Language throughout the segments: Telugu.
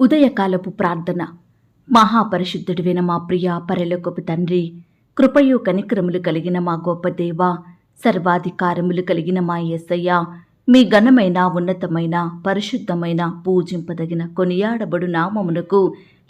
ఉదయకాలపు ప్రార్థన. మహాపరిశుద్ధుడివైన మా ప్రియ పరలోకపు తండ్రి, కృపయు కనికరములు కలిగిన మా గొప్ప దేవా, సర్వాధికారములు కలిగిన మా యేసయ్య, మీ ఘనమైన ఉన్నతమైన పరిశుద్ధమైన పూజింపదగిన కొనియాడబడు నామమునకు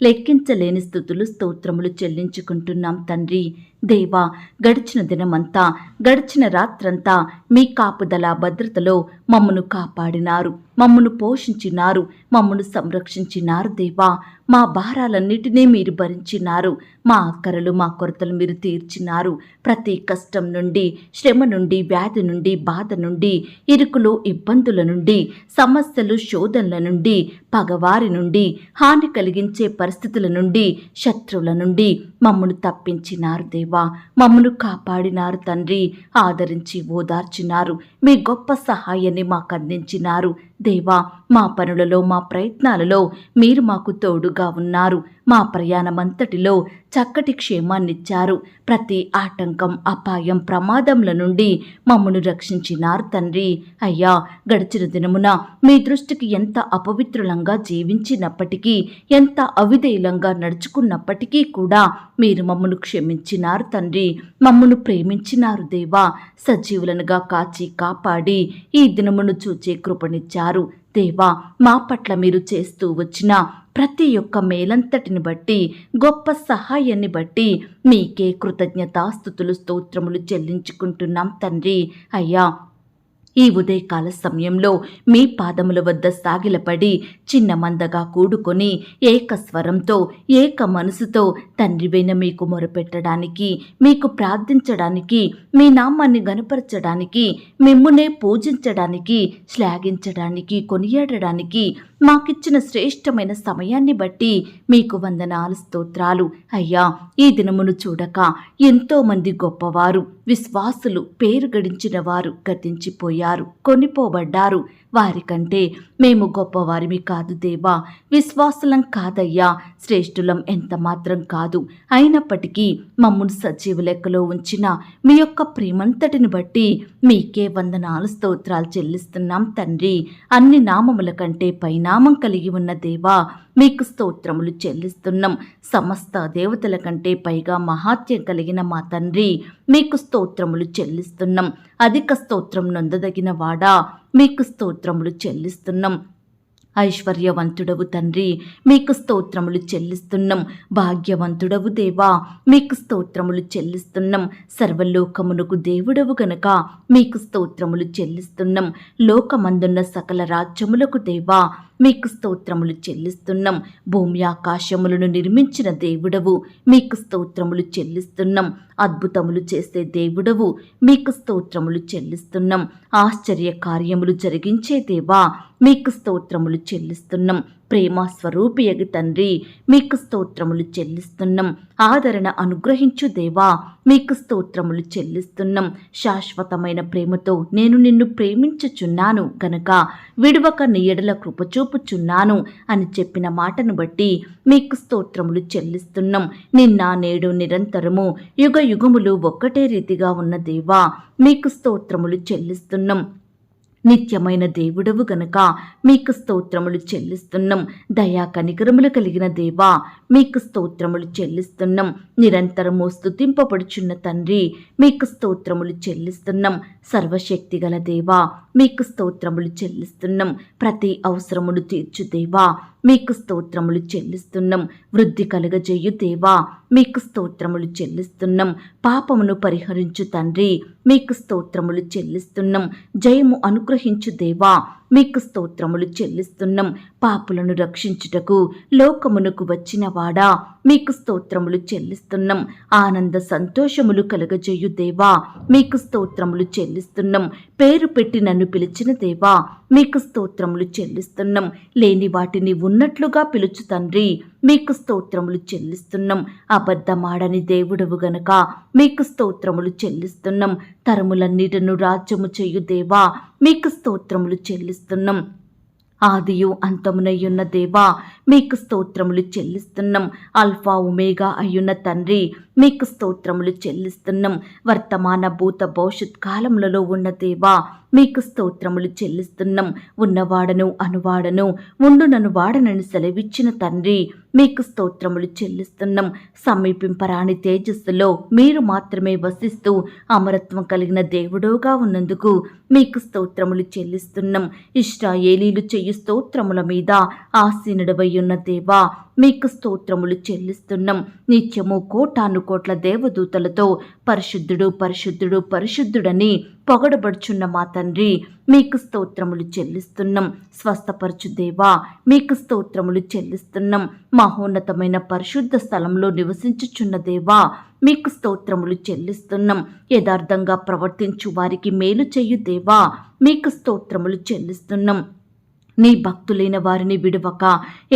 లెక్కించలేని స్తుతులు స్తోత్రములు చెల్లించుకుంటున్నాం తండ్రి. దేవా, గడిచిన దినమంతా గడిచిన రాత్రంతా మీ కాపుదల భద్రతలో మమ్మను కాపాడినారు, మమ్మను పోషించినారు, మమ్మను సంరక్షించినారు. దేవా, మా భారాలన్నిటినీ మీరు భరించినారు, మా అక్కరలు మా కొరతలు మీరు తీర్చినారు. ప్రతి కష్టం నుండి, శ్రమ నుండి, వ్యాధి నుండి, బాధ నుండి, ఇరుకులు ఇబ్బందుల నుండి, సమస్యలు శోధనల నుండి, పగవారి నుండి, హాని కలిగించే పరిస్థితుల నుండి, శత్రువుల నుండి మమ్మను తప్పించినారు. దేవా, మమ్మను కాపాడినారు తండ్రి. ఆదరించి ఓదార్చినారు, మీ గొప్ప సహాయాన్ని మాకు అందించినారు. దేవా, మా పనులలో మా ప్రయత్నాలలో మీరు మాకు తోడుగా ఉన్నారు. మా ప్రయాణమంతటిలో చక్కటి క్షేమాన్నిచ్చారు. ప్రతి ఆటంకం, అపాయం, ప్రమాదంల నుండి మమ్మను రక్షించినారు తండ్రి. అయ్యా, గడిచిన దినమున మీ దృష్టికి ఎంత అపవిత్రులంగా జీవించినప్పటికీ, ఎంత అవిధేయులంగా నడుచుకున్నప్పటికీ కూడా మీరు మమ్మను క్షమించినారు తండ్రి. మమ్మను ప్రేమించినారు దేవా. సజీవులనుగా కాచి కాపాడి ఈ దినమును చూచే కృపనిచ్చారు. దేవా, మా పట్ల మీరు చేస్తూ వచ్చిన ప్రతి ఒక్క మేలంతటిని బట్టి, గొప్ప సహాయాన్ని బట్టి మీకే కృతజ్ఞతాస్తుతులు స్తోత్రములు చెల్లించుకుంటున్నాం తండ్రి. అయ్యా, ఈ ఉదయకాల సమయంలో మీ పాదముల వద్ద సాగిలపడి చిన్న మందగా కూడుకొని ఏకస్వరంతో ఏక మనసుతో తండ్రివైన మీకు మొరపెట్టడానికి, మీకు ప్రార్థించడానికి, మీ నామాన్ని గనపరచడానికి, మిమ్మునే పూజించడానికి, శ్లాఘించడానికి, కొనియాడడానికి మాకిచ్చిన శ్రేష్టమైన సమయాన్ని బట్టి మీకు వందనాలు స్తోత్రాలు. అయ్యా, ఈ దినమును చూడక ఎంతోమంది గొప్పవారు, విశ్వాసులు, పేరు గడించిన వారు గతించిపోయారు, కొనిపోబడ్డారు. వారికంటే మేము గొప్పవారిమి కాదు దేవా, విశ్వాసులం కాదయ్యా, శ్రేష్ఠులం ఎంత మాత్రం కాదు. అయినప్పటికీ మమ్మల్ని సజీవ లెక్కలో ఉంచిన మీ యొక్క ప్రేమంతటిని బట్టి మీకే వందనాలు స్తోత్రాలు చెల్లిస్తున్నాం తండ్రి. అన్ని నామముల కంటే పైనామం కలిగి ఉన్న దేవా, మీకు స్తోత్రములు చెల్లిస్తున్నాం. సమస్త దేవతల కంటే పైగా మహాత్యం కలిగిన మా తండ్రి, మీకు స్తోత్రములు చెల్లిస్తున్నాం. అధిక స్తోత్రం నొందదగిన వాడా, మీకు స్తోత్రములు చెల్లిస్తున్నాం. ఐశ్వర్యవంతుడవు తండ్రి, మీకు స్తోత్రములు చెల్లిస్తున్నాం. భాగ్యవంతుడవు దేవా, మీకు స్తోత్రములు చెల్లిస్తున్నాం. సర్వలోకమునకు దేవుడవు గనక మీకు స్తోత్రములు చెల్లిస్తున్నాం. లోకమందున్న సకల రాజ్యములకు దేవా, మీకు స్తోత్రములు చెల్లిస్తున్నాం. భూమి ఆకాశములను నిర్మించిన దేవుడవు, మీకు స్తోత్రములు చెల్లిస్తున్నాం. అద్భుతములు చేసే దేవుడవు, మీకు స్తోత్రములు చెల్లిస్తున్నాం. ఆశ్చర్య కార్యములు జరిగించే దేవా, మీకు స్తోత్రములు చెల్లిస్తున్నాం. ప్రేమ స్వరూపియగు తండ్రి, మీకు స్తోత్రములు చెల్లిస్తున్నాం. ఆదరణ అనుగ్రహించు దేవా, మీకు స్తోత్రములు చెల్లిస్తున్నాం. శాశ్వతమైన ప్రేమతో నేను నిన్ను ప్రేమించుచున్నాను గనక విడువక నీ ఎడల కృపచూపుచున్నాను అని చెప్పిన మాటను బట్టి మీకు స్తోత్రములు చెల్లిస్తున్నాం. నిన్న నేడు నిరంతరము యుగ యుగములు ఒక్కటే రీతిగా ఉన్న దేవా, మీకు స్తోత్రములు చెల్లిస్తున్నాం. నిత్యమైన దేవుడవు గనక మీకు స్తోత్రములు చెల్లిస్తున్నాం. దయా కనికరములు కలిగిన దేవా, మీకు స్తోత్రములు చెల్లిస్తున్నాం. నిరంతరము స్తుతింపబడుచున్న తండ్రి, మీకు స్తోత్రములు చెల్లిస్తున్నాం. సర్వశక్తి గల దేవా, మీకు స్తోత్రములు చెల్లిస్తున్నాం. ప్రతి అవసరమును తీర్చు దేవా, మీకు స్తోత్రములు చెల్లిస్తున్నాం. వృద్ధి కలుగజేయు దేవా, మీకు స్తోత్రములు చెల్లిస్తున్నాం. పాపమును పరిహరించు తండ్రి, మీకు స్తోత్రములు చెల్లిస్తున్నాం. జయము అనుగ్రహించు దేవా, మీకు స్తోత్రములు చెల్లిస్తున్నాం. పాపులను రక్షించుటకు లోకమునకు వచ్చిన వాడా, మీకు స్తోత్రములు చెల్లిస్తున్నాం. ఆనంద సంతోషములు కలగజేయు దేవా, మీకు స్తోత్రములు చెల్లిస్తున్నాం. పేరు పెట్టి నన్ను పిలిచిన దేవా, మీకు స్తోత్రములు చెల్లిస్తున్నాం. లేని వాటిని ఉన్నట్లుగా పిలుచు తండ్రి, మీకు స్తోత్రములు చెల్లిస్తున్నాం. అబద్ధమాడని దేవుడవు గనక మీకు స్తోత్రములు చెల్లిస్తున్నాం. తరములన్నిటను రాజ్యము చేయు దేవా, మీకు స్తోత్రములు చెల్లిస్తున్నాం. ఆదియు అంతమునయ్యున్న దేవా మీకు స్తోత్రములు చెల్లిస్తున్నాం. ఆల్ఫా ఒమేగా అయ్యున్న తండ్రి మీకు స్తోత్రములు చెల్లిస్తున్నాం. వర్తమాన భూత భవిష్యత్ కాలములలో ఉన్న దేవా మీకు స్తోత్రములు చెల్లిస్తున్నాం. ఉన్నవాడను అనువాడను ఉండునను వాడనని సెలవిచ్చిన తండ్రి మీకు స్తోత్రములు చెల్లిస్తున్నాం. సమీపింపరాని తేజస్సులో మీరు మాత్రమే వసిస్తూ అమరత్వం కలిగిన దేవుడోగా ఉన్నందుకు మీకు స్తోత్రములు చెల్లిస్తున్నాం. ఇశ్రాయేలీలు చెయ్యి స్తోత్రముల మీద ఆసీనుడవయ్యున్న దేవా మీకు స్తోత్రములు చెల్లిస్తున్నాం. నిత్యము కోటాను కోట్ల దేవదూతలతో పరిశుద్ధుడు పరిశుద్ధుడు పరిశుద్ధుడని పొగడబడుచున్న మా తండ్రి మీకు స్తోత్రములు చెల్లిస్తున్నాం. స్వస్థపరచు దేవా మీకు స్తోత్రములు చెల్లిస్తున్నాం. మహోన్నతమైన పరిశుద్ధ స్థలంలో నివసించుచున్న దేవా మీకు స్తోత్రములు చెల్లిస్తున్నాం. యథార్థంగా ప్రవర్తించు వారికి మేలు చేయు దేవా మీకు స్తోత్రములు చెల్లిస్తున్నాం. నీ భక్తులైన వారిని విడువక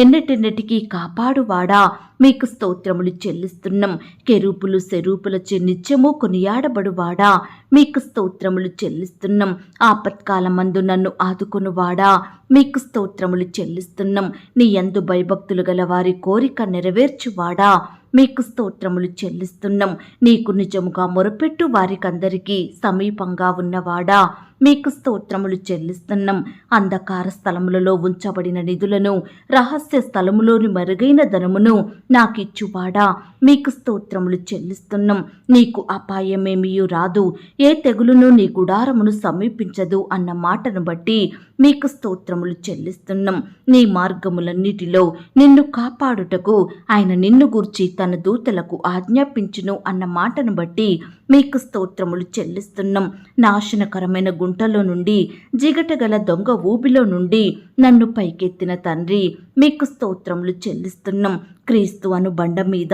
ఎన్నటెన్నటికీ కాపాడువాడా మీకు స్తోత్రములు చెల్లిస్తున్నాం. కెరూపులు సెరూపులచే నిత్యము కొనియాడబడువాడా మీకు స్తోత్రములు చెల్లిస్తున్నాం. ఆపత్కాలమందు నన్ను ఆదుకొనువాడా మీకు స్తోత్రములు చెల్లిస్తున్నాం. నీ యందు భయభక్తులు గల వారి కోరిక నెరవేర్చువాడా మీకు స్తోత్రములు చెల్లిస్తున్నాం. నీకు నిజముగా మొరపెట్టు వారికందరికీ సమీపంగా ఉన్నవాడా మీకు స్తోత్రములు చెల్లిస్తున్నాం. అంధకార స్థలములలో ఉంచబడిన నిధులను రహస్య స్థలములోని మరుగైన ధనమును నాకిచ్చువాడా మీకు స్తోత్రములు చెల్లిస్తున్నాం. నీకు అపాయమేమీయూ రాదు, ఏ తెగులును నీ గుడారమును సమీపించదు అన్న మాటను బట్టి మీకు స్తోత్రములు చెల్లిస్తున్నాం. నీ మార్గములన్నిటిలో నిన్ను కాపాడుటకు ఆయన నిన్ను గూర్చి తన దూతలకు ఆజ్ఞాపించును అన్న మాటను బట్టి మీకు స్తోత్రములు చెల్లిస్తున్నాం. నాశనకరమైన గుంటలో నుండి జిగటగల దొంగ ఊబిలో నుండి నన్ను పైకెత్తిన తండ్రి మీకు స్తోత్రములు చెల్లిస్తున్నాం. క్రీస్తు అను బండ మీద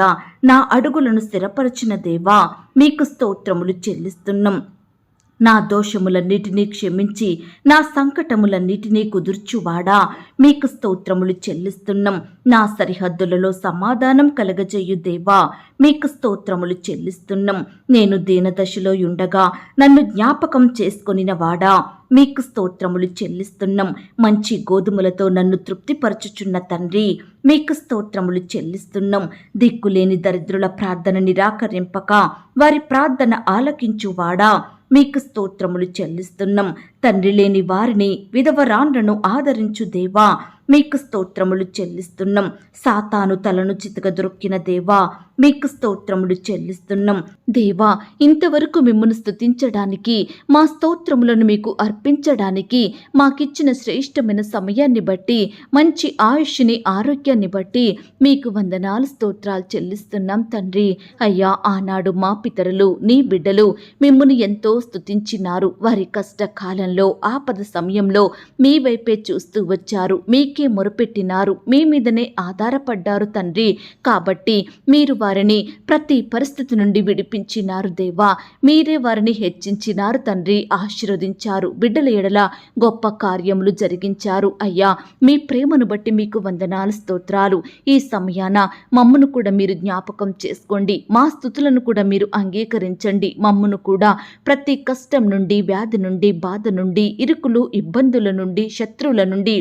నా అడుగులను స్థిరపరచిన దేవా మీకు స్తోత్రములు చెల్లిస్తున్నాం. నా దోషములన్నిటినీ క్షమించి నా సంకటములన్నిటినీ కుదుర్చువాడా మీకు స్తోత్రములు చెల్లిస్తున్నాం. నా సరిహద్దులలో సమాధానం కలగజేయు దేవా మీకు స్తోత్రములు చెల్లిస్తున్నాం. నేను దీనదశలో ఉండగా నన్ను జ్ఞాపకం చేసుకొనిన వాడా మీకు స్తోత్రములు చెల్లిస్తున్నాం. మంచి గోధుమలతో నన్ను తృప్తిపరచుచున్న తండ్రి మీకు స్తోత్రములు చెల్లిస్తున్నాం. దిక్కులేని దరిద్రుల ప్రార్థన నిరాకరింపక వారి ప్రార్థన ఆలకించువాడా మీకు స్తోత్రములు చెల్లిస్తున్నాం. తండ్రి లేని వారిని విధవరాండ్రను ఆదరించు దేవా మీకు స్తోత్రములు చెల్లిస్తున్నాం. సాతాను తలను చితకదొక్కిన దేవా మీకు స్తోత్రములు చెల్లిస్తున్నాం. దేవా ఇంతవరకు మిమ్మల్ని స్తుతించడానికి మా స్తోత్రములను మీకు అర్పించడానికి మాకిచ్చిన శ్రేష్టమైన సమయాన్ని బట్టి మంచి ఆయుష్ని ఆరోగ్యాన్ని బట్టి మీకు వందనాలు స్తోత్రాలు చెల్లిస్తున్నాం తండ్రి. అయ్యా ఆనాడు మా పితరులు నీ బిడ్డలు మిమ్మును ఎంతో స్తుతించినారు. వారి కష్టకాలంలో ఆపద సమయంలో మీ వైపే చూస్తూ వచ్చారు, మీకే మొరపెట్టినారు, మీ మీదనే ఆధారపడ్డారు తండ్రి. కాబట్టి మీరు వారిని ప్రతి పరిస్థితి నుండి విడిపించినారు దేవా. మీరే వారిని హెచ్చించినారు తండ్రి, ఆశీర్వదించారు, బిడ్డల ఎడల గొప్ప కార్యములు జరిగించారు. అయ్యా మీ ప్రేమను బట్టి మీకు వందనాలు స్తోత్రాలు. ఈ సమయాన మమ్మను కూడా మీరు జ్ఞాపకం చేసుకోండి, మా స్తుతులను కూడా మీరు అంగీకరించండి. మమ్మను కూడా ప్రతి కష్టం నుండి, వ్యాధి నుండి, బాధ నుండి, ఇరుకులు ఇబ్బందుల నుండి, శత్రువుల నుండి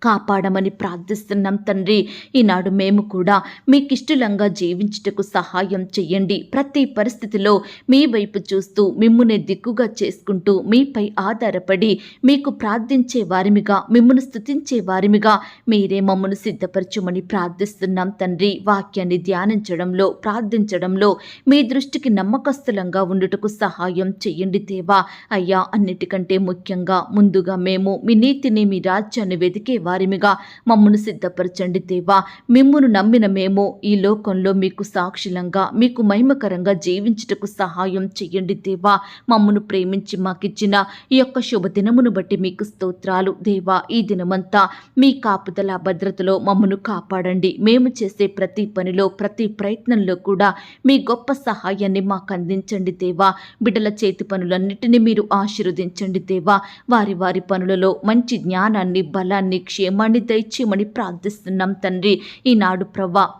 కాపాడమని ప్రార్థిస్తున్నాం తండ్రి. ఈనాడు మేము కూడా మీకిష్టలంగా జీవించుటకు సహాయం చెయ్యండి. ప్రతి పరిస్థితిలో మీ వైపు చూస్తూ మిమ్మునే దిక్కుగా చేసుకుంటూ మీపై ఆధారపడి మీకు ప్రార్థించే వారిమిగా, మిమ్మును స్తుతించే వారిమిగా మీరే మమ్మను సిద్ధపరచుమని ప్రార్థిస్తున్నాం తండ్రి. వాక్యాన్ని ధ్యానించడంలో, ప్రార్థించడంలో మీ దృష్టికి నమ్మకస్తులంగా ఉండుటకు సహాయం చెయ్యండి దేవా. అయ్యా అన్నిటికంటే ముఖ్యంగా ముందుగా మేము మీ నీతిని, మీ రాజ్యాన్ని వెతికే వారిమిగా మమ్మను సిద్ధపరచండి దేవా. మిమ్మును నమ్మిన మేము ఈ లోకంలో మీకు సాక్షులంగా, మీకు మహిమకరంగా జీవించుటకు సహాయం చెయ్యండి దేవా. మమ్మను ప్రేమించి మాకిచ్చిన ఈ యొక్క శుభదినమును బట్టి మీకు స్తోత్రాలు దేవా. ఈ దినమంతా మీ కాపుదల భద్రతలో మమ్మను కాపాడండి. మేము చేసే ప్రతి పనిలో, ప్రతి ప్రయత్నంలో కూడా మీ గొప్ప సహాయాన్ని మాకు అందించండి దేవా. బిడ్డల చేతి పనులన్నిటినీ మీరు ఆశీర్వదించండి దేవా. వారి వారి పనులలో మంచి జ్ఞానాన్ని, బలాన్ని, క్షేమాన్ని దయచేయమని ప్రార్థిస్తున్నాం తండ్రి. ఈనాడు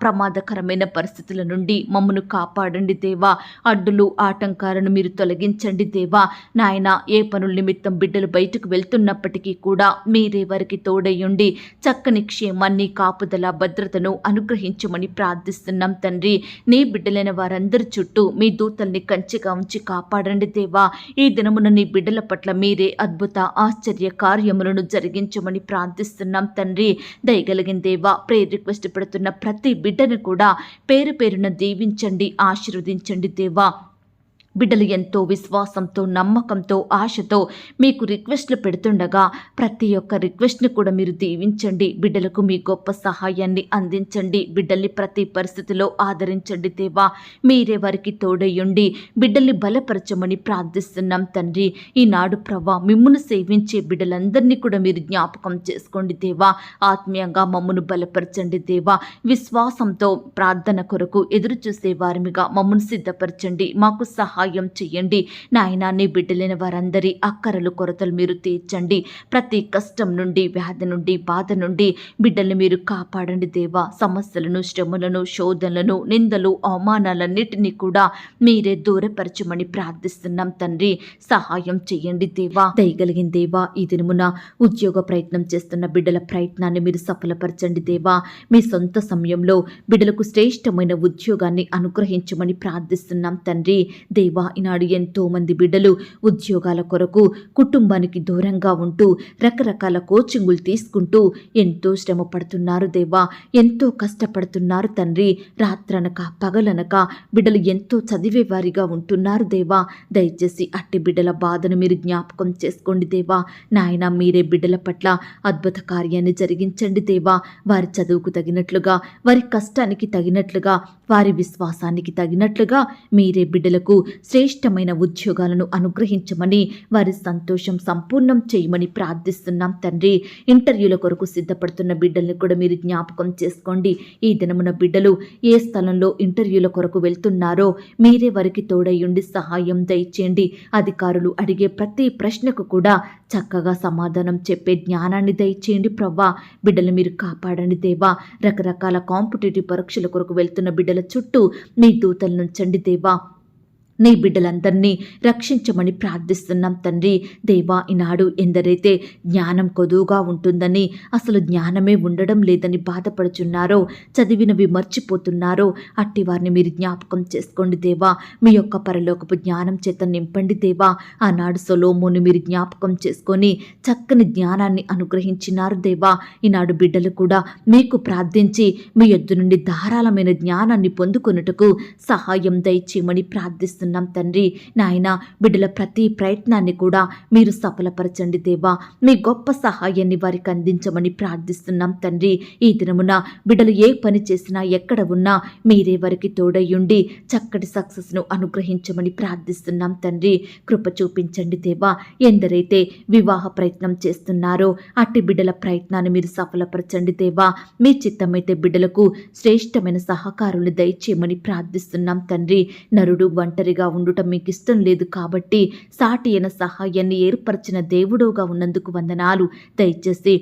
ప్రమాదకరమైన పరిస్థితుల నుండి మమ్మను కాపాడండి దేవా. అడ్డులు ఆటంకాలను మీరు తొలగించండి దేవా. నాయన ఏ పనుల నిమిత్తం బిడ్డలు బయటకు వెళ్తున్నప్పటికీ కూడా మీరే వారికి తోడయ్యుండి చక్కని క్షేమాన్ని, కాపుదల, భద్రతను అనుగ్రహించమని ప్రార్థిస్తున్నాం తండ్రి. నీ బిడ్డలైన వారందరి చుట్టూ మీ దూతల్ని కంచెగా ఉంచి కాపాడండి దేవా. ఈ దినమున నీ బిడ్డల పట్ల మీరే అద్భుత ఆశ్చర్య కార్యములను జరిగించమని ప్రార్థిస్తున్నాం తండ్రి. దయగలిగిన దేవా, ప్రేయర్ రిక్వెస్ట్ పెడుతున్న ప్రతి బిడ్డను కూడా పేరు పేరున దీవించండి, ఆశీర్వదించండి దేవా. బిడ్డలు ఎంతో విశ్వాసంతో, నమ్మకంతో, ఆశతో మీకు రిక్వెస్ట్లు పెడుతుండగా ప్రతి ఒక్క రిక్వెస్ట్ని కూడా మీరు దీవించండి. బిడ్డలకు మీ గొప్ప సహాయాన్ని అందించండి. బిడ్డల్ని ప్రతి పరిస్థితిలో ఆదరించండి దేవా. మీరే వారికి తోడయ్యుండి బిడ్డల్ని బలపరచమని ప్రార్థిస్తున్నాం తండ్రి. ఈనాడు మిమ్మును సేవించే బిడ్డలందరినీ కూడా మీరు జ్ఞాపకం చేసుకోండి దేవా. ఆత్మీయంగా మమ్మను బలపరచండి దేవా. విశ్వాసంతో ప్రార్థన కొరకు ఎదురు చూసే వారిగా మమ్మను సిద్ధపరచండి. మాకు సహాయం చెయ్యండి నాయన. నీ బిడ్డలైన వారందరి అక్కరలు, కొరతలు మీరు తీర్చండి. ప్రతి కష్టం నుండి, వ్యాధి నుండి, బాధ నుండి బిడ్డల్ని మీరు కాపాడండి దేవా. సమస్యలను, శ్రమలను, శోధనలను, నిందలు, అవమానాలన్నిటినీ కూడా మీరే దూరపరచమని ప్రార్థిస్తున్నాం తండ్రి. సహాయం చెయ్యండి దేవా. దయగలిగిన దేవా, ఈ దినమున ఉద్యోగ ప్రయత్నం చేస్తున్న బిడ్డల ప్రయత్నాన్ని మీరు సఫలపరచండి దేవా. మీ సొంత సమయంలో బిడ్డలకు శ్రేష్టమైన ఉద్యోగాన్ని అనుగ్రహించమని ప్రార్థిస్తున్నాం తండ్రి. దేవా, ఈనాడు ఎంతో మంది బిడ్డలు ఉద్యోగాల కొరకు కుటుంబానికి దూరంగా ఉంటూ రకరకాల కోచింగులు తీసుకుంటూ ఎంతో శ్రమ పడుతున్నారు దేవా. ఎంతో కష్టపడుతున్నారు తండ్రి. రాత్రనక పగలనక బిడ్డలు ఎంతో చదివేవారిగా ఉంటున్నారు దేవా. దయచేసి అట్టి బిడ్డల బాధను మీరు జ్ఞాపకం చేసుకోండి దేవా. నాయన, మీరే బిడ్డల పట్ల అద్భుత కార్యాన్ని జరిగించండి దేవా. వారి చదువుకు తగినట్లుగా, వారి కష్టానికి తగినట్లుగా, వారి విశ్వాసానికి తగినట్లుగా మీరే బిడ్డలకు శ్రేష్టమైన ఉద్యోగాలను అనుగ్రహించమని, వారి సంతోషం సంపూర్ణం చేయమని ప్రార్థిస్తున్నాం తండ్రి. ఇంటర్వ్యూల కొరకు సిద్ధపడుతున్న బిడ్డల్ని కూడా మీరు జ్ఞాపకం చేసుకోండి. ఈ దినమున బిడ్డలు ఏ స్థలంలో ఇంటర్వ్యూల కొరకు వెళ్తున్నారో మీరే వారికి తోడయ్యుండి సహాయం దయచేయండి. అధికారులు అడిగే ప్రతి ప్రశ్నకు కూడా చక్కగా సమాధానం చెప్పే జ్ఞానాన్ని దయచేయండి ప్రవ్వా. బిడ్డలు మీరు కాపాడండి దేవా. రకరకాల కాంపిటేటివ్ పరీక్షల కొరకు వెళ్తున్న బిడ్డల చుట్టూ మీ దూతలను ఉంచండి దేవా. నీ బిడ్డలందరినీ రక్షించమని ప్రార్థిస్తున్నాం తండ్రి. దేవా, ఈనాడు ఎందరైతే జ్ఞానం కొదువుగా ఉంటుందని, అసలు జ్ఞానమే ఉండడం లేదని బాధపడుచున్నారో, చదివినవి మర్చిపోతున్నారో, అట్టి వారిని మీరు జ్ఞాపకం చేసుకోండి దేవా. మీ యొక్క పరలోకపు జ్ఞానం చేత నింపండి దేవా. ఆనాడు సొలొమోను మీరు జ్ఞాపకం చేసుకొని చక్కని జ్ఞానాన్ని అనుగ్రహించినారు దేవా. ఈనాడు బిడ్డలు కూడా మీకు ప్రార్థించి మీ యొద్ద నుండి ధారాళమైన జ్ఞానాన్ని పొందుకొనుటకు సహాయం దయచేయమని ప్రార్థిస్తున్నాం తండ్రి. నాయన, బిడ్డల ప్రతి ప్రయత్నాన్ని కూడా మీరు సఫలపరచండి దేవా. మీ గొప్ప సహాయాన్ని వారికి అందించమని ప్రార్థిస్తున్నాం తండ్రి. ఈ దినమున బిడ్డలు ఏ పని చేసినా, ఎక్కడ ఉన్నా మీరే వారికి తోడయ్యుండి చక్కటి సక్సెస్ను అనుగ్రహించమని ప్రార్థిస్తున్నాం తండ్రి. కృప చూపించండి దేవా. ఎందరైతే వివాహ ప్రయత్నం చేస్తున్నారో అట్టి బిడ్డల ప్రయత్నాన్ని మీరు సఫలపరచండి దేవా. మీ చిత్తమైతే బిడ్డలకు శ్రేష్టమైన సహకారులు దయచేయమని ప్రార్థిస్తున్నాం తండ్రి. నరుడు ఒంటరిగా ఉండటం మీకు ఇష్టం లేదు కాబట్టి సాటి అయిన సహాయాన్ని ఏర్పరిచిన దేవుడుగా ఉన్నందుకు వందనాలు. దయచేసి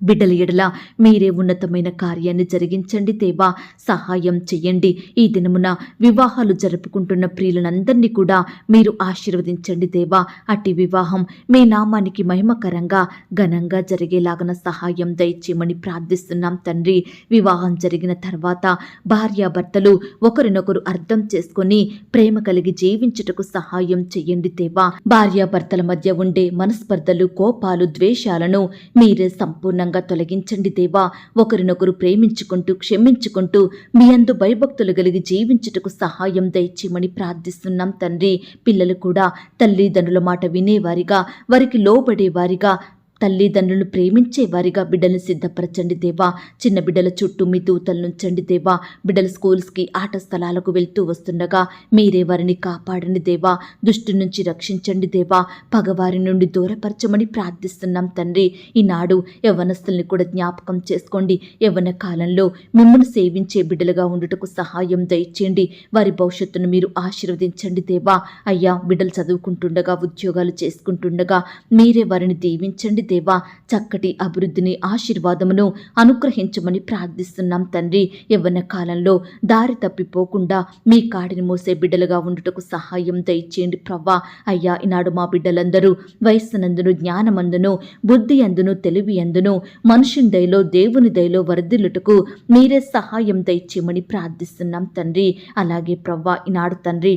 బిడ్డల ఎడల మీరే ఉన్నతమైన కార్యాన్ని జరిగించండి దేవా. సహాయం చెయ్యండి. ఈ దినమున వివాహాలు జరుపుకుంటున్న ప్రియులందరినీ కూడా మీరు ఆశీర్వదించండి దేవా. అట్టి వివాహం మీ నామానికి మహిమకరంగా, ఘనంగా జరిగేలాగన సహాయం దయచేయమని ప్రార్థిస్తున్నాం తండ్రి. వివాహం జరిగిన తర్వాత భార్యాభర్తలు ఒకరినొకరు అర్థం చేసుకొని ప్రేమ కలిగి జీవించుటకు సహాయం చెయ్యండి దేవా. భార్యాభర్తల మధ్య ఉండే మనస్పర్ధలు, కోపాలు, ద్వేషాలను మీరే సంపూర్ణంగా తొలగించండి దేవా. ఒకరినొకరు ప్రేమించుకుంటూ, క్షమించుకుంటూ మీ యందు భయభక్తులు కలిగి జీవించుటకు సహాయం దయచేయమని ప్రార్థిస్తున్నాం తండ్రి. పిల్లలు కూడా తల్లిదండ్రుల మాట వినేవారిగా, వారికి లోబడేవారిగా, తల్లిదండ్రులను ప్రేమించే వారిగా బిడ్డలను సిద్ధపరచండి దేవా. చిన్న బిడ్డల చుట్టూ మీ దూతలను ఉంచండి దేవా. బిడ్డల స్కూల్స్కి, ఆట స్థలాలకు వెళ్తూ వస్తుండగా మీరే వారిని కాపాడండి దేవా. దుష్టు నుంచి రక్షించండి దేవా. పగవారి నుండి దూరపరచమని ప్రార్థిస్తున్నాం తండ్రి. ఈనాడు యవ్వనస్తుల్ని కూడా జ్ఞాపకం చేసుకోండి. యవ్వన కాలంలో మిమ్మల్ని సేవించే బిడ్డలుగా ఉండుటకు సహాయం దయచేయండి. వారి భవిష్యత్తును మీరు ఆశీర్వదించండి దేవా. అయ్యా, బిడ్డలు చదువుకుంటుండగా, ఉద్యోగాలు చేసుకుంటుండగా మీరే వారిని దీవించండి దేవా. చక్కటి అభివృద్ధిని, ఆశీర్వాదమును అనుగ్రహించమని ప్రార్థిస్తున్నాం తండ్రి. యవ్వన కాలంలో దారి తప్పిపోకుండా మీ కాడిని మోసే బిడ్డలుగా ఉండుటకు సహాయం దయచేయండి ప్రవ్వా. అయ్యా, ఈనాడు మా బిడ్డలందరూ వయస్సునందును, జ్ఞానమందును, బుద్ధి అందును, తెలివి అందును, మనుషుని దయలో, దేవుని దయలో వర్ధిల్లుటకు మీరే సహాయం దయచేయమని ప్రార్థిస్తున్నాం తండ్రి. అలాగే ప్రవ్వా, ఈనాడు తండ్రి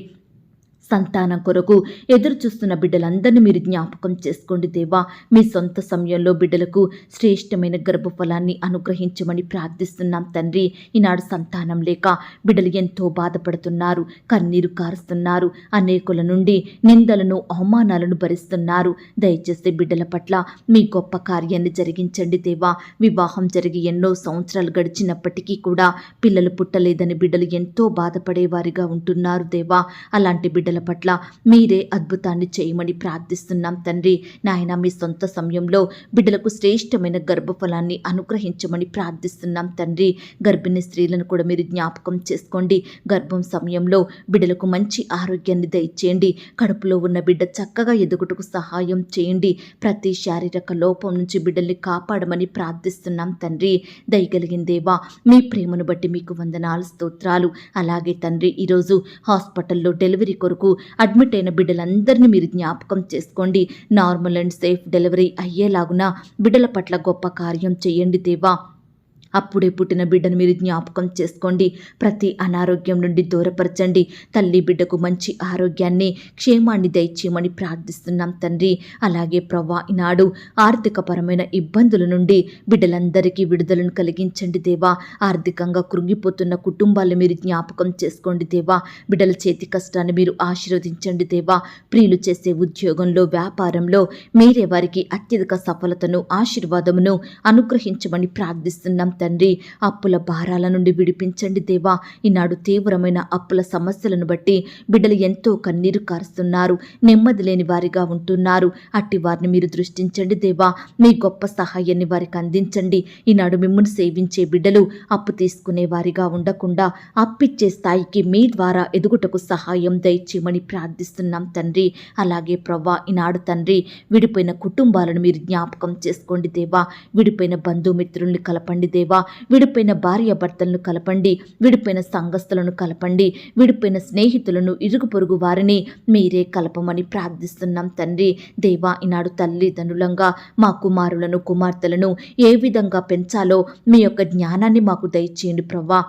సంతానం కొరకు ఎదురు చూస్తున్న బిడ్డలందరినీ మీరు జ్ఞాపకం చేసుకోండి దేవా. మీ సొంత సమయంలో బిడ్డలకు శ్రేష్టమైన గర్భఫలాన్ని అనుగ్రహించమని ప్రార్థిస్తున్నాం తండ్రి. ఈనాడు సంతానం లేక బిడ్డలు ఎంతో బాధపడుతున్నారు, కన్నీరు కారుస్తున్నారు, అనేకుల నుండి నిందలను, అవమానాలను భరిస్తున్నారు. దయచేసి బిడ్డల పట్ల మీ గొప్ప కార్యాన్ని జరిగించండి దేవా. వివాహం జరిగి ఎన్నో సంవత్సరాలు గడిచినప్పటికీ కూడా పిల్లలు పుట్టలేదని బిడ్డలు ఎంతో బాధపడేవారిగా ఉంటున్నారు దేవా. అలాంటి బిడ్డల పట్ల మీరే అద్భుతాన్ని చేయమని ప్రార్థిస్తున్నాం తండ్రి. నాయన, మీ సొంత సమయంలో బిడ్డలకు శ్రేష్టమైన గర్భఫలాన్ని అనుగ్రహించమని ప్రార్థిస్తున్నాం తండ్రి. గర్భిణీ స్త్రీలను కూడా మీరు జ్ఞాపకం చేసుకోండి. గర్భం సమయంలో బిడ్డలకు మంచి ఆరోగ్యాన్ని దయచేయండి. కడుపులో ఉన్న బిడ్డ చక్కగా ఎదుగుటకు సహాయం చేయండి. ప్రతి శారీరక లోపం నుంచి బిడ్డల్ని కాపాడమని ప్రార్థిస్తున్నాం తండ్రి. దయగలిగిన దేవా, మీ ప్రేమను బట్టి మీకు వందనాలు, స్తోత్రాలు. అలాగే తండ్రి, ఈరోజు హాస్పిటల్లో డెలివరీ కొరకు అడ్మిట్ అయిన బిడ్డలందరినీ మీరు జ్ఞాపకం చేసుకోండి. నార్మల్ అండ్ సేఫ్ డెలివరీ అయ్యేలాగున బిడ్డల పట్ల గొప్ప కార్యం చేయండి దేవా. అప్పుడే పుట్టిన బిడ్డను మీరు జ్ఞాపకం చేసుకోండి. ప్రతి అనారోగ్యం నుండి దూరపరచండి. తల్లి బిడ్డకు మంచి ఆరోగ్యాన్ని, క్షేమాన్ని దయచేయమని ప్రార్థిస్తున్నాం తండ్రి. అలాగే ప్రవ్వా, ఈనాడు ఆర్థికపరమైన ఇబ్బందుల నుండి బిడ్డలందరికీ విడుదలను కలిగించండి దేవా. ఆర్థికంగా కృంగిపోతున్న కుటుంబాలను మీరు జ్ఞాపకం చేసుకోండి దేవా. బిడ్డల చేతి కష్టాన్ని మీరు ఆశీర్వదించండి దేవా. ప్రియులు చేసే ఉద్యోగంలో, వ్యాపారంలో మీరే వారికి అత్యధిక సఫలతను, ఆశీర్వాదమును అనుగ్రహించమని ప్రార్థిస్తున్నాం తండ్రి. అప్పుల భారాల నుండి విడిపించండి దేవా. ఈనాడు తీవ్రమైన అప్పుల సమస్యలను బట్టి బిడ్డలు ఎంతో కన్నీరు కారుస్తున్నారు, నెమ్మది లేని వారిగా ఉంటున్నారు. అట్టి వారిని మీరు దృష్టించండి దేవా. మీ గొప్ప సహాయాన్ని వారికి అందించండి. ఈనాడు మిమ్మల్ని సేవించే బిడ్డలు అప్పు తీసుకునే వారిగా ఉండకుండా అప్పిచ్చే స్థాయికి మీ ద్వారా ఎదుగుటకు సహాయం దయచేయమని ప్రార్థిస్తున్నాం తండ్రి. అలాగే ప్రవ్వా, ఈనాడు తండ్రి, విడిపోయిన కుటుంబాలను మీరు జ్ఞాపకం చేసుకోండి దేవా. విడిపోయిన బంధుమిత్రుల్ని కలపండి దేవా. విడిపోయిన భార్య భర్తలను కలపండి. విడిపోయిన సంఘస్థులను కలపండి. విడిపోయిన స్నేహితులను, ఇరుగు పొరుగు వారిని మీరే కలపమని ప్రార్థిస్తున్నాం తండ్రి. దేవా, ఈనాడు తల్లిదండ్రులంగా మా కుమారులను, కుమార్తెలను ఏ విధంగా పెంచాలో మీ యొక్క జ్ఞానాన్ని మాకు దయచేయండి ప్రవ్వా.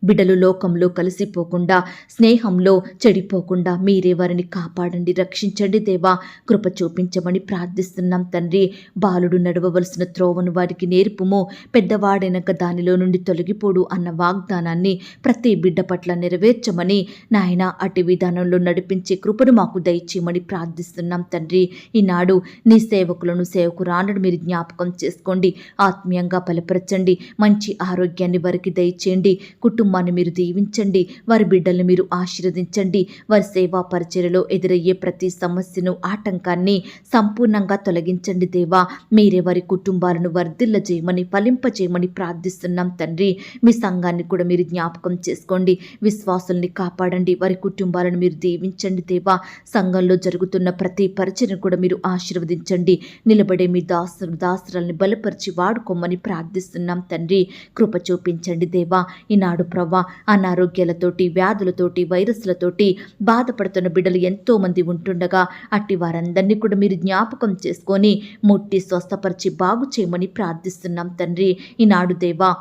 బిడ్డలు లోకంలో కలిసిపోకుండా, స్నేహంలో చెడిపోకుండా మీరే వారిని కాపాడండి, రక్షించండి దేవా. కృప చూపించమని ప్రార్థిస్తున్నాం తండ్రి. బాలుడు నడవవలసిన త్రోవను వారికి నేర్పుము, పెద్దవాడైనాక దానిలో నుండి తొలగిపోడు అన్న వాగ్దానాన్ని ప్రతి బిడ్డ పట్ల నెరవేర్చమని నాయన, అటు విధానంలో నడిపించే కృపను మాకు దయచేయమని ప్రార్థిస్తున్నాం తండ్రి. ఈనాడు నీ సేవకులను, సేవకురాలను మీరు జ్ఞాపకం చేసుకోండి. ఆత్మీయంగా బలపరచండి. మంచి ఆరోగ్యాన్ని వారికి దయచేయండి. కుటుంబాన్ని మీరు దీవించండి. వారి బిడ్డల్ని మీరు ఆశీర్వదించండి. వారి సేవా పరిచర్యలో ఎదురయ్యే ప్రతి సమస్యను, ఆటంకాన్ని సంపూర్ణంగా తొలగించండి దేవా. మీరే వారి కుటుంబాలను వర్ధిల్లజేయమని, ఫలింపజేయమని ప్రార్థిస్తున్నాం తండ్రి. మీ సంఘాన్ని కూడా మీరు జ్ఞాపకం చేసుకోండి. విశ్వాసుల్ని కాపాడండి. వారి కుటుంబాలను మీరు దీవించండి దేవా. సంఘంలో జరుగుతున్న ప్రతి పరిచర్యను కూడా మీరు ఆశీర్వదించండి. నిలబడే మీ దాసురాల్ని బలపరిచి వాడుకోమని ప్రార్థిస్తున్నాం తండ్రి. కృప చూపించండి దేవా. ఈనాడు ప్రవ్వా, అనారోగ్యాలతోటి, వ్యాధులతోటి, వైరస్లతోటి బాధపడుతున్న బిడ్డలు ఎంతో మంది ఉంటుండగా అట్టి వారందరినీ కూడా మీరు జ్ఞాపకం చేసుకొని ముట్టి స్వస్థపరిచి బాగు చేయమని ప్రార్థిస్తున్నాం తండ్రి. ఈనాడు దేవా,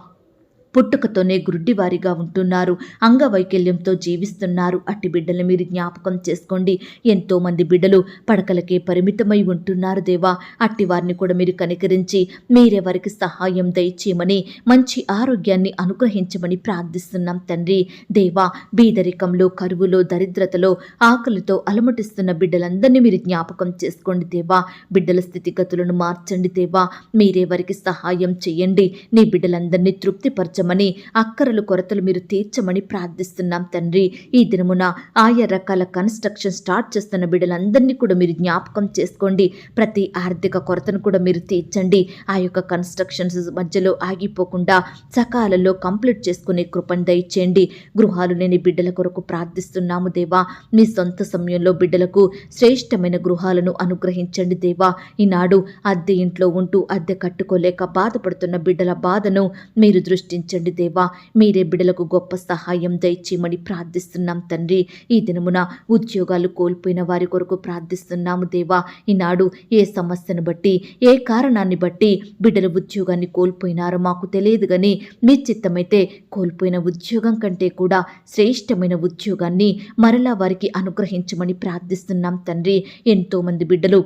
పుట్టుకతోనే గుడ్డివారిగా ఉంటున్నారు, అంగవైకల్యంతో జీవిస్తున్నారు. అట్టి బిడ్డలు మీరు జ్ఞాపకం చేసుకోండి. ఎంతోమంది బిడ్డలు పడకలకే పరిమితమై ఉంటున్నారు దేవా. అట్టి వారిని కూడా మీరు కనికరించి మీరే వారికి సహాయం దయచేయమని, మంచి ఆరోగ్యాన్ని అనుగ్రహించమని ప్రార్థిస్తున్నాం తండ్రి. దేవా, బీదరికంలో, కరువులో, దరిద్రతలో, ఆకలితో అలమటిస్తున్న బిడ్డలందరినీ మీరు జ్ఞాపకం చేసుకోండి దేవా. బిడ్డల స్థితిగతులను మార్చండి దేవా. మీరే వారికి సహాయం చేయండి. నీ బిడ్డలందరినీ తృప్తిపరచమని అనుగ్రహించమని, అక్కరలు కొరతలు మీరు తీర్చమని ప్రార్థిస్తున్నాం తండ్రి. ఈ దినమున ఆయా రకాల కన్స్ట్రక్షన్ స్టార్ట్ చేస్తున్న బిడ్డలందరినీ కూడా మీరు జ్ఞాపకం చేసుకోండి. ప్రతి ఆర్థిక కొరతను కూడా మీరు తీర్చండి. ఆ యొక్క కన్స్ట్రక్షన్స్ మధ్యలో ఆగిపోకుండా సకాలంలో కంప్లీట్ చేసుకునే కృపను దయచేయండి. గృహాలు లేని బిడ్డల కొరకు ప్రార్థిస్తున్నాము దేవా. మీ సొంత సమయంలో బిడ్డలకు శ్రేష్టమైన గృహాలను అనుగ్రహించండి దేవా. ఈనాడు అద్దె ఇంట్లో ఉంటూ అద్దె కట్టుకోలేక బాధపడుతున్న బిడ్డల బాధను మీరు దృష్టించండి దేవా. మీరే బిడ్డలకు గొప్ప సహాయం దయచేయమని ప్రార్థిస్తున్నాం తండ్రి. ఈ దినమున ఉద్యోగాలు కోల్పోయిన వారి కొరకు ప్రార్థిస్తున్నాము దేవా. ఈనాడు ఏ సమస్యను బట్టి, ఏ కారణాన్ని బట్టి బిడ్డల ఉద్యోగాన్ని కోల్పోయినారో మాకు తెలియదు కానీ మీ చిత్తమైతే కోల్పోయిన ఉద్యోగం కంటే కూడా శ్రేష్టమైన ఉద్యోగాన్ని మరలా వారికి అనుగ్రహించమని ప్రార్థిస్తున్నాం తండ్రి. ఎంతోమంది బిడ్డలు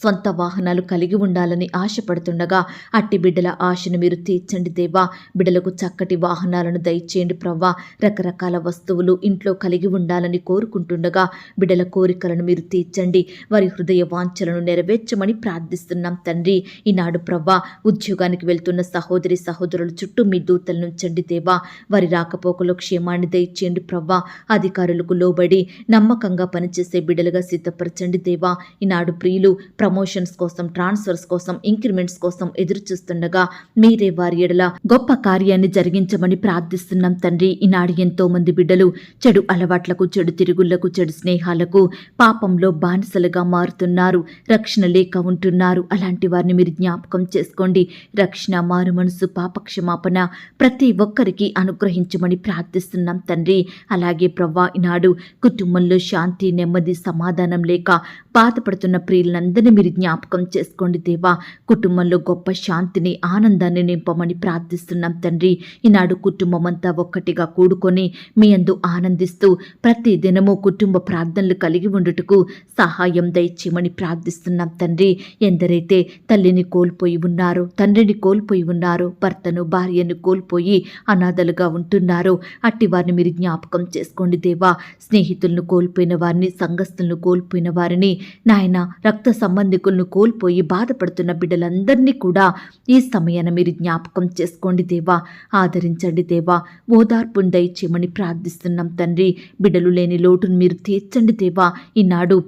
సొంత వాహనాలు కలిగి ఉండాలని ఆశపడుతుండగా అట్టి బిడ్డల ఆశను మీరు తీర్చండి దేవా. బిడ్డలకు చక్కటి వాహనాలను దయచేయండి ప్రవ్వా. రకరకాల వస్తువులు ఇంట్లో కలిగి ఉండాలని కోరుకుంటుండగా బిడ్డల కోరికలను మీరు తీర్చండి. వారి హృదయ వాంఛలను నెరవేర్చమని ప్రార్థిస్తున్నాం తండ్రి. ఈనాడు ప్రవ్వా, ఉద్యోగానికి వెళ్తున్న సహోదరి సహోదరుల చుట్టూ మీ దూతలను ఉంచండి దేవా. వారి రాకపోకలో క్షేమాన్ని దయచేయండి ప్రవ్వా. అధికారులకు లోబడి నమ్మకంగా పనిచేసే బిడ్డలుగా సిద్ధపరచండి దేవా. ఈనాడు ప్రియులు ప్రమోషన్స్ కోసం, ట్రాన్స్ఫర్స్ కోసం, ఇంక్రిమెంట్స్ కోసం ఎదురు చూస్తుండగా మీరే వారి ఎడల గొప్ప కార్యాన్ని జరిగించమని ప్రార్థిస్తున్నాం తండ్రి. ఈనాడు ఎంతో మంది బిడ్డలు చెడు అలవాట్లకు, చెడు తిరుగుళ్లకు, చెడు స్నేహాలకు, పాపంలో బానిసలుగా మారుతున్నారు. రక్షణ లేక ఉంటున్నారు. అలాంటి వారిని మీరు జ్ఞాపకం చేసుకోండి. రక్షణ, మారు మనసు, పాపక్షమాపణ ప్రతి ఒక్కరికి అనుగ్రహించమని ప్రార్థిస్తున్నాం తండ్రి. అలాగే ప్రవ్వా, ఈనాడు కుటుంబంలో శాంతి, నెమ్మది, సమాధానం లేక బాధపడుతున్న ప్రియులందరినీ మీరు జ్ఞాపకం చేసుకోండి దేవా. కుటుంబంలో గొప్ప శాంతిని, ఆనందాన్ని నింపమని ప్రార్థిస్తున్నాం తండ్రి. ఈనాడు కుటుంబం అంతా ఒక్కటిగా కూడుకొని మీ యందు ఆనందిస్తూ ప్రతి దినము కుటుంబ ప్రార్థనలు కలిగి ఉండుటకు సహాయం దయచేయమని ప్రార్థిస్తున్నాం తండ్రి. ఎందరైతే తల్లిని కోల్పోయి ఉన్నారో, తండ్రిని కోల్పోయి ఉన్నారో, భర్తను, భార్యను కోల్పోయి అనాథలుగా ఉంటున్నారో అట్టి వారిని మీరు జ్ఞాపకం చేసుకోండి దేవా. స్నేహితులను కోల్పోయిన వారిని, సంఘస్థులను కోల్పోయిన వారిని, నాయన రక్త సంబంధికులను కోల్పోయి బాధపడుతున్న బిడ్డలందరినీ కూడా ఈ సమయాన మీరు జ్ఞాపకం చేసుకోండి దేవా. ఆదరించండి దేవా. ఓదార్పును దయచేయమని ప్రార్థిస్తున్నాం తండ్రి. బిడ్డలు లేని లోటును మీరు తీర్చండి దేవా. ఈనాడు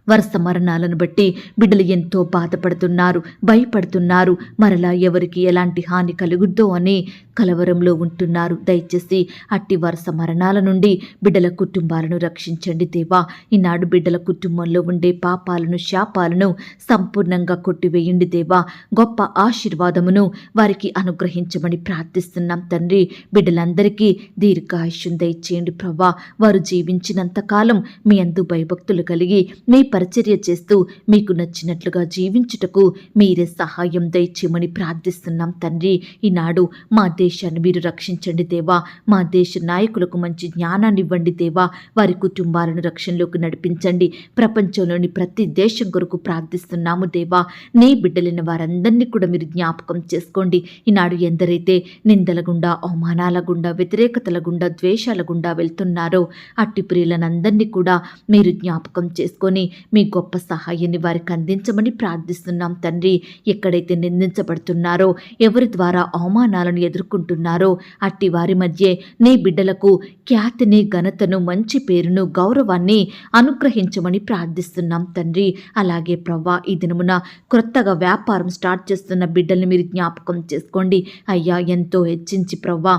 వరుస మరణాలను బట్టి బిడ్డలు ఎంతో బాధపడుతున్నారు, భయపడుతున్నారు. మరలా ఎవరికి ఎలాంటి హాని కలుగుద్దో అని కలవరంలో ఉంటున్నారు. దయచేసి అట్టి వరుస మరణాల నుండి బిడ్డల కుటుంబాలను రక్షించండి దేవా. ఈనాడు బిడ్డల కుటుంబంలో ఉండే పాపాలను, శాపాలను సంపూర్ణంగా కొట్టివేయండి దేవా. గొప్ప ఆశీర్వాదమును వారికి అనుగ్రహించమని ప్రార్థిస్తున్నాం తండ్రి. బిడ్డలందరికీ దీర్ఘాయుష్యం దయచేయండి ప్రభా. వారు జీవించినంతకాలం మీ అందు భయభక్తులు కలిగి మీ పరిచర్య చేస్తూ మీకు నచ్చినట్లుగా జీవించుటకు మీరే సహాయం దయచేయమని ప్రార్థిస్తున్నాం తండ్రి. ఈనాడు మా దేశాన్ని మీరు రక్షించండి దేవా. మా దేశ నాయకులకు మంచి జ్ఞానాన్ని ఇవ్వండి దేవా. వారి కుటుంబాలను రక్షణలోకి నడిపించండి. ప్రపంచంలోని ప్రతి దేశం కొరకు ప్రార్థిస్తున్నాము దేవా. నీ బిడ్డలైన వారందరినీ కూడా మీరు జ్ఞాపకం చేసుకోండి. ఈనాడు ఎందరైతే నిందల గుండా, అవమానాల గుండా, వ్యతిరేకతల గుండా, ద్వేషాల గుండా వెళ్తున్నారో అట్టి ప్రియులనందరినీ కూడా మీరు జ్ఞాపకం చేసుకొని మీ గొప్ప సహాయాన్ని వారికి అందించమని ప్రార్థిస్తున్నాం తండ్రి. ఎక్కడైతే నిందించబడుతున్నారో, ఎవరి ద్వారా అవమానాలను ఎదుర్కొంటున్నారో అట్టి వారి మధ్య నీ బిడ్డలకు ఖ్యాతిని, ఘనతను, మంచి పేరును, గౌరవాన్ని అనుగ్రహించమని ప్రార్థిస్తున్నాం తండ్రి. అలాగే ప్రవ్వా, ఈ దినమున క్రొత్తగా వ్యాపారం స్టార్ట్ చేస్తున్న బిడ్డల్ని మీరు జ్ఞాపకం చేసుకోండి అయ్యా. ఎంతో హెచ్చించి ప్రవ్వా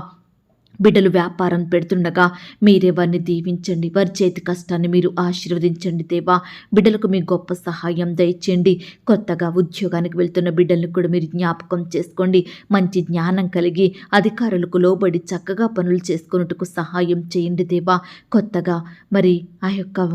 బిడ్డలు వ్యాపారం పెడుతుండగా మీరే వారిని దీవించండి. వారి చేతి కష్టాన్ని మీరు ఆశీర్వదించండి దేవా. బిడ్డలకు మీ గొప్ప సహాయం దయచేయండి. కొత్తగా ఉద్యోగానికి వెళ్తున్న బిడ్డలను కూడా మీరు జ్ఞాపకం చేసుకోండి. మంచి జ్ఞానం కలిగి అధికారులకు లోబడి చక్కగా పనులు చేసుకున్నట్టుకు సహాయం చేయండి దేవా. కొత్తగా మరి ఆ యొక్క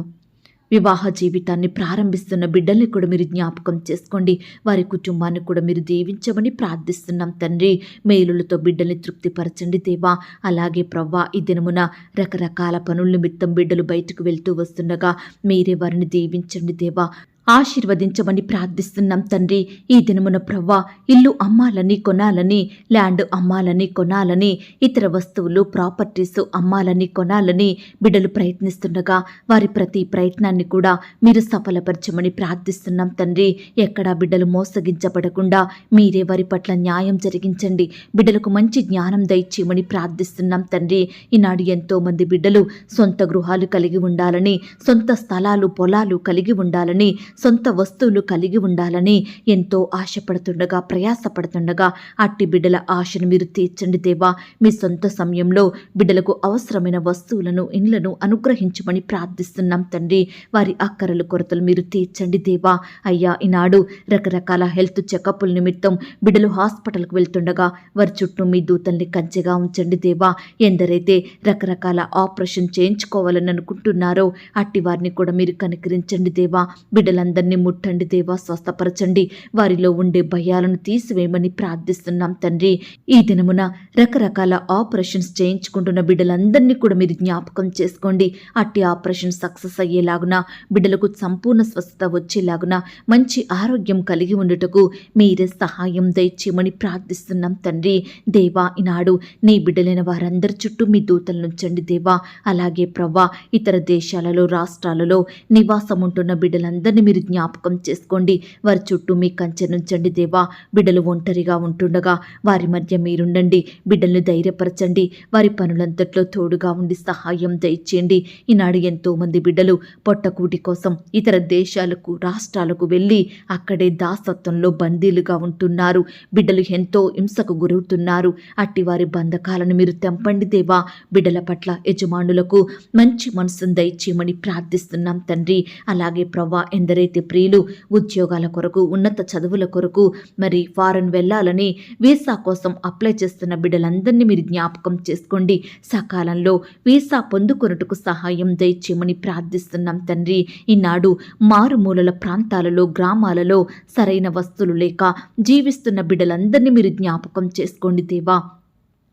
వివాహ జీవితాన్ని ప్రారంభిస్తున్న బిడ్డల్ని కూడా మీరు జ్ఞాపకం చేసుకోండి. వారి కుటుంబాన్ని కూడా మీరు దీవించమని ప్రార్థిస్తున్నాం తండ్రి. మేలులతో బిడ్డల్ని తృప్తిపరచండి దేవా. అలాగే ప్రవ్వా, ఈ దినమున రకరకాల పనుల నిమిత్తం బిడ్డలు బయటకు వెళ్తూ వస్తుండగా మీరే వారిని దీవించండి దేవా. ఆశీర్వదించమని ప్రార్థిస్తున్నాం తండ్రి. ఈ దినమున ప్రవ్వా ఇల్లు అమ్మాలని కొనాలని, ల్యాండ్ అమ్మాలని కొనాలని, ఇతర వస్తువులు ప్రాపర్టీస్ అమ్మాలని కొనాలని బిడ్డలు ప్రయత్నిస్తుండగా వారి ప్రతి ప్రయత్నాన్ని కూడా మీరు సఫలపరచమని ప్రార్థిస్తున్నాం తండ్రి. ఎక్కడా బిడ్డలు మోసగించబడకుండా మీరే వారి పట్ల న్యాయం జరిగించండి. బిడ్డలకు మంచి జ్ఞానం దయచేయమని ప్రార్థిస్తున్నాం తండ్రి. ఈనాడు ఎంతో మంది బిడ్డలు సొంత గృహాలు కలిగి ఉండాలని, సొంత స్థలాలు పొలాలు కలిగి ఉండాలని, సొంత వస్తువులు కలిగి ఉండాలని ఎంతో ఆశపడుతుండగా ప్రయాసపడుతుండగా అట్టి బిడ్డల ఆశను మీరు తీర్చండి దేవా. మీ సొంత సమయంలో బిడ్డలకు అవసరమైన వస్తువులను ఇండ్లను అనుగ్రహించమని ప్రార్థిస్తున్నాం తండ్రి. వారి అక్కరలు కొరతలు మీరు తీర్చండి దేవా. అయ్యా ఈనాడు రకరకాల హెల్త్ చెకప్ల నిమిత్తం బిడ్డలు హాస్పిటల్కు వెళ్తుండగా వారి చుట్టూ మీ దూతల్ని కంచెగా ఉంచండి దేవా. ఎందరైతే రకరకాల ఆపరేషన్ చేయించుకోవాలని అనుకుంటున్నారో అట్టి వారిని కూడా మీరు కనికరించండి దేవా. బిడ్డలందరినీ ముట్టండి దేవా, స్వస్థపరచండి. వారిలో ఉండే భయాలను తీసివేయమని ప్రార్థిస్తున్నాం తండ్రి. ఈ దినమున రకరకాల ఆపరేషన్స్ చేయించుకుంటున్న బిడ్డలందరినీ కూడా మీరు జ్ఞాపకం చేసుకోండి. అట్టి ఆపరేషన్ సక్సెస్ అయ్యేలాగున, బిడ్డలకు సంపూర్ణ స్వస్థత వచ్చేలాగున, మంచి ఆరోగ్యం కలిగి ఉండుటకు మీరే సహాయం దయచేయమని ప్రార్థిస్తున్నాం తండ్రి. దేవా ఈనాడు నీ బిడ్డలైన వారందరి చుట్టూ మీ దూతలు నుంచండి దేవా. అలాగే ప్రవ్వా ఇతర దేశాలలో రాష్ట్రాలలో నివాసం ఉంటున్న బిడ్డలందరినీ మీరు జ్ఞాపకం చేసుకోండి. వారి చుట్టూ మీ కంచె నుంచండి దేవా. బిడ్డలు ఒంటరిగా ఉంటుండగా వారి మధ్య మీరుండండి. బిడ్డలను ధైర్యపరచండి. వారి పనులంతట్లో తోడుగా ఉండి సహాయం దయచేయండి. ఈనాడు ఎంతో మంది బిడ్డలు పొట్టకూటి కోసం ఇతర దేశాలకు రాష్ట్రాలకు వెళ్ళి అక్కడే దాసత్వంలో బందీలుగా ఉంటున్నారు. బిడ్డలు ఎంతో హింసకు గురవుతున్నారు. అట్టి వారి బంధకాలను మీరు తెంపండి దేవా. బిడ్డల పట్ల యజమానులకు మంచి మనసును దయచేయమని ప్రార్థిస్తున్నాం తండ్రి. అలాగే ప్రవ్వా ఎందరైతే ప్రియులు ఉద్యోగాల కొరకు, ఉన్నత చదువుల కొరకు మరి ఫారెన్ వెళ్ళాలని వీసా కోసం అప్లై చేస్తున్న బిడ్డలందరినీ మీరు జ్ఞాపకం చేసుకోండి. సకాలంలో వీసా పొందుకొనుటకు సహాయం దయచేయమని ప్రార్థిస్తున్నాం తండ్రి. ఈనాడు మారుమూలల ప్రాంతాలలో గ్రామాలలో సరైన వస్తువులు లేక జీవిస్తున్న బిడ్డలందరినీ మీరు జ్ఞాపకం చేసుకోండి దేవా.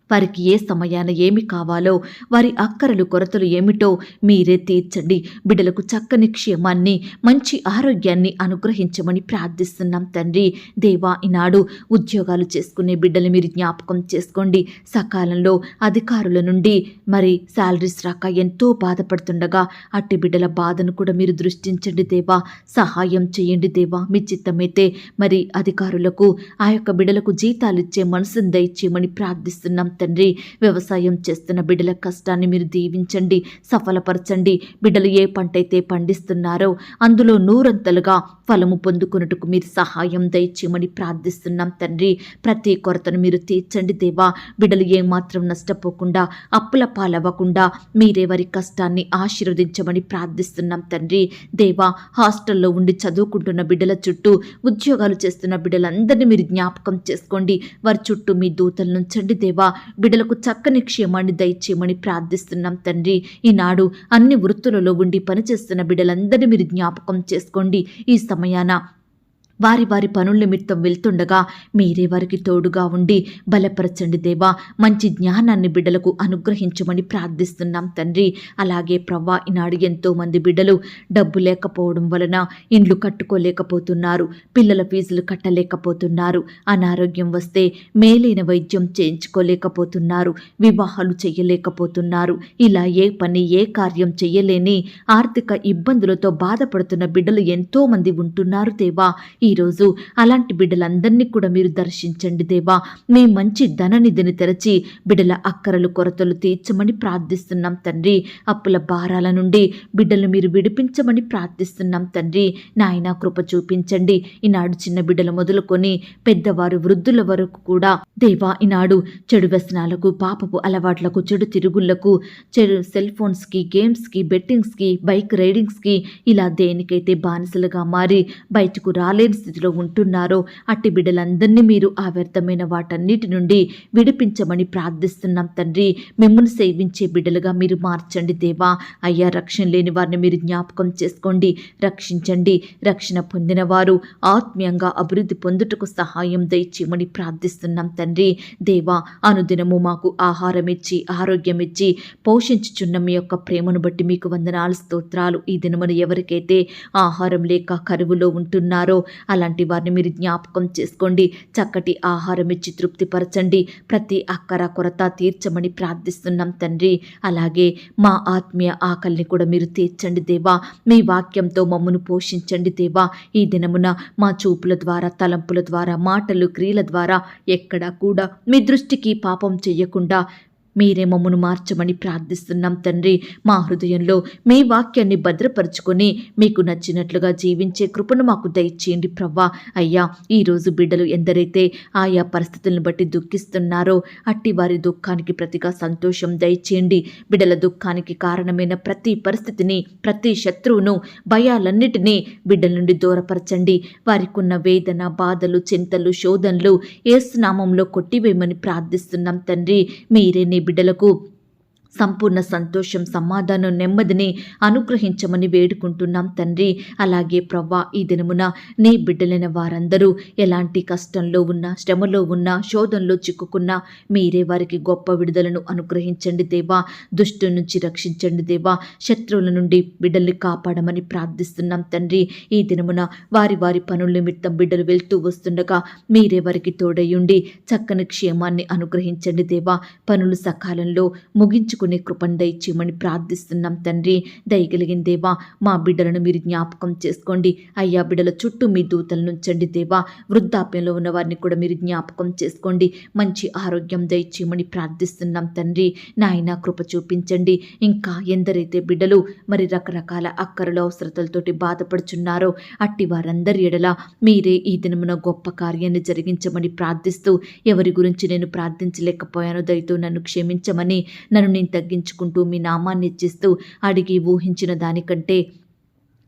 వారికి ఏ సమయాన ఏమి కావాలో, వారి అక్కరలు కొరతలు ఏమిటో మీరే తీర్చండి. బిడ్డలకు చక్కని క్షేమాన్ని, మంచి ఆరోగ్యాన్ని అనుగ్రహించమని ప్రార్థిస్తున్నాం తండ్రి. దేవా ఈనాడు ఉద్యోగాలు చేసుకునే బిడ్డలు మీరు జ్ఞాపకం చేసుకోండి. సకాలంలో అధికారుల నుండి మరి శాలరీస్ రాక ఎంతో బాధపడుతుండగా అట్టి బిడ్డల బాధను కూడా మీరు దృష్టించండి దేవా. సహాయం చేయండి దేవా. మీ చిత్తమైతే మరి అధికారులకు ఆ యొక్క బిడ్డలకు జీతాలు ఇచ్చే మనసును దయచేయమని ప్రార్థిస్తున్నాం తండ్రి. వ్యవసాయం చేస్తున్న బిడ్డల కష్టాన్ని మీరు దీవించండి, సఫలపరచండి. బిడ్డలు ఏ పంట అయితే పండిస్తున్నారో అందులో నూరంతలుగా ఫలము పొందుకున్నట్టుకు మీరు సహాయం దయచేయమని ప్రార్థిస్తున్నాం తండ్రి. ప్రతి కొరతను మీరు తీర్చండి దేవా. బిడ్డలు ఏమాత్రం నష్టపోకుండా, అప్పుల పాలవ్వకుండా మీరే వారి కష్టాన్ని ఆశీర్వదించమని ప్రార్థిస్తున్నాం తండ్రి. దేవా హాస్టల్లో ఉండి చదువుకుంటున్న బిడ్డల చుట్టూ, ఉద్యోగాలు చేస్తున్న బిడ్డలందరినీ మీరు జ్ఞాపకం చేసుకోండి. వారి చుట్టూ మీ దూతలు నుంచండి దేవా. బిడ్డలకు చక్కని క్షేమాన్ని దయచేయమని ప్రార్థిస్తున్నాం తండ్రి. ఈనాడు అన్ని వృత్తులలో ఉండి పనిచేస్తున్న బిడ్డలందరినీ మీరు జ్ఞాపకం చేసుకోండి. ఈ సమయాన వారి వారి పనుల నిమిత్తం వెళ్తుండగా మీరే వారికి తోడుగా ఉండి బలపరచండి దేవా. మంచి జ్ఞానాన్ని బిడ్డలకు అనుగ్రహించమని ప్రార్థిస్తున్నాం తండ్రి. అలాగే ప్రవ్వా ఈనాడు ఎంతో మంది బిడ్డలు డబ్బు లేకపోవడం వలన ఇండ్లు కట్టుకోలేకపోతున్నారు, పిల్లల ఫీజులు కట్టలేకపోతున్నారు, అనారోగ్యం వస్తే మేలైన వైద్యం చేయించుకోలేకపోతున్నారు, వివాహాలు చేయలేకపోతున్నారు. ఇలా ఏ పని ఏ కార్యం చేయలేని ఆర్థిక ఇబ్బందులతో బాధపడుతున్న బిడ్డలు ఎంతో మంది ఉంటున్నారు దేవా. ఈరోజు అలాంటి బిడ్డలందరినీ కూడా మీరు దర్శించండి దేవా. మీ మంచి ధననిధిని తెరచి బిడ్డల అక్కరలు కొరతలు తీర్చమని ప్రార్థిస్తున్నాం తండ్రి. అప్పుల భారాల నుండి బిడ్డలు మీరు విడిపించమని ప్రార్థిస్తున్నాం తండ్రి. నాయన కృప చూపించండి. ఈనాడు చిన్న బిడ్డలు మొదలుకొని పెద్దవారు వృద్ధుల వరకు కూడా దేవా ఈనాడు చెడు వ్యసనాలకు, పాపపు అలవాట్లకు, చెడు తిరుగుళ్లకు, చెడు సెల్ ఫోన్స్కి, గేమ్స్కి, బెట్టింగ్స్కి, బైక్ రైడింగ్స్కి ఇలా దేనికైతే బానిసలుగా మారి బయటకు రాలేని స్థితిలో ఉంటున్నారో అట్టి బిడ్డలందరినీ మీరు ఆ వ్యర్థమైన వాటన్నిటి నుండి విడిపించమని ప్రార్థిస్తున్నాం తండ్రి. మిమ్మల్ని సేవించే బిడ్డలుగా మీరు మార్చండి దేవా. అయ్యా, రక్షణ లేని వారిని మీరు జ్ఞాపకం చేసుకోండి, రక్షించండి. రక్షణ పొందిన వారు ఆత్మీయంగా అభివృద్ధి పొందుటకు సహాయం దయచేయమని ప్రార్థిస్తున్నాం తండ్రి. దేవా, అనుదినము మాకు ఆహారం ఇచ్చి ఆరోగ్యం ఇచ్చి పోషించుచున్న మీ యొక్క ప్రేమను బట్టి మీకు వందనాలు, స్తోత్రాలు. ఈ దినమున ఎవరికైతే ఆహారం లేక కరువులో ఉంటున్నారో అలాంటి వారిని మీరు జ్ఞాపకం చేసుకోండి. చక్కటి ఆహారం ఇచ్చి తృప్తిపరచండి. ప్రతి అక్కర కొరత తీర్చమని ప్రార్థిస్తున్నాం తండ్రి. అలాగే మా ఆత్మీయ ఆకలిని కూడా మీరు తీర్చండి దేవా. మీ వాక్యంతో మమ్మను పోషించండి దేవా. ఈ దినమున మా చూపుల ద్వారా, తలంపుల ద్వారా, మాటలు, క్రియల ద్వారా ఎక్కడా కూడా మీ దృష్టికి పాపం చెయ్యకుండా మీరే మమ్మను మార్చమని ప్రార్థిస్తున్నాం తండ్రి. మా హృదయంలో మీ వాక్యాన్ని భద్రపరుచుకొని మీకు నచ్చినట్లుగా జీవించే కృపను మాకు దయచేయండి ప్రవ్వా. అయ్యా, ఈరోజు బిడ్డలు ఎందరైతే ఆయా పరిస్థితులను బట్టి దుఃఖిస్తున్నారో అట్టి వారి దుఃఖానికి ప్రతిగా సంతోషం దయచేయండి. బిడ్డల దుఃఖానికి కారణమైన ప్రతి పరిస్థితిని, ప్రతి శత్రువును, భయాలన్నిటినీ బిడ్డల నుండి దూరపరచండి. వారికి ఉన్న వేదన, బాధలు, చింతలు, శోధనలు యేసు నామంలో కొట్టివేయమని ప్రార్థిస్తున్నాం తండ్రి. మీరే నీ బిడ్డలకు సంపూర్ణ సంతోషం, సమాధానం, నెమ్మదిని అనుగ్రహించమని వేడుకుంటున్నాం తండ్రి. అలాగే ప్రవ్వా, ఈ దినమున నీ బిడ్డలైన వారందరూ ఎలాంటి కష్టంలో ఉన్నా, శ్రమలో ఉన్నా, శోధనలో చిక్కుకున్నా మీరే వారికి గొప్ప విడుదలను అనుగ్రహించండి దేవా. దుష్టు నుంచి రక్షించండి దేవా. శత్రువుల నుండి బిడ్డల్ని కాపాడమని ప్రార్థిస్తున్నాం తండ్రి. ఈ దినమున వారి వారి పనుల నిమిత్తం బిడ్డలు వెళ్తూ వస్తుండగా మీరే వారికి తోడయుండి చక్కని క్షేమాన్ని అనుగ్రహించండి దేవా. పనులు సకాలంలో ముగించుకునే కృపను దయచేయమని ప్రార్థిస్తున్నాం తండ్రి. దయగలిగిన దేవా, మా బిడ్డలను మీరు జ్ఞాపకం చేసుకోండి. అయ్యా, బిడ్డల చుట్టూ మీ దూతలను ఉంచండి దేవా. వృద్ధాప్యంలో ఉన్న వారిని కూడా మీరు జ్ఞాపకం చేసుకోండి. మంచి ఆరోగ్యం దయచేయమని ప్రార్థిస్తున్నాం తండ్రి. నాయన, కృప చూపించండి. ఇంకా ఎందరైతే బిడ్డలు మరి రకరకాల అక్కరలు, అవసరతలతోటి బాధపడుచున్నారో అట్టి వారందరి ఎడల మీరే ఈ దినమున గొప్ప కార్యాన్ని జరిగించమని ప్రార్థిస్తూ, ఎవరి గురించి నేను ప్రార్థించలేకపోయానో దయతో నన్ను క్షమించమని, నన్ను నేను తగ్గించుకుంటూ మీ నామాన్ని ఇచ్చిస్తూ అడిగి ఊహించిన దానికంటే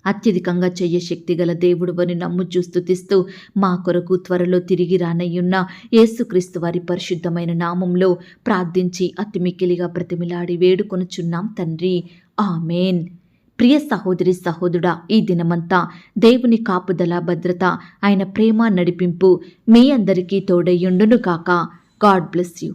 అత్యధికంగా చెయ్య శక్తి గల దేవుడువని నమ్ముచూ స్తుతిస్తూ మా కొరకు త్వరలో తిరిగి రానయ్యున్న యేసుక్రీస్తు వారి పరిశుద్ధమైన నామంలో ప్రార్థించి అతి మిక్కిలిగా ప్రతిమిలాడి వేడుకొనుచున్నాం తండ్రి. ఆమేన్. ప్రియ సహోదరి, సహోదరుడా, ఈ దినమంతా దేవుని కాపుదల, భద్రత, ఆయన ప్రేమ, నడిపింపు మీ అందరికీ తోడయ్యుండును కాక. God bless you.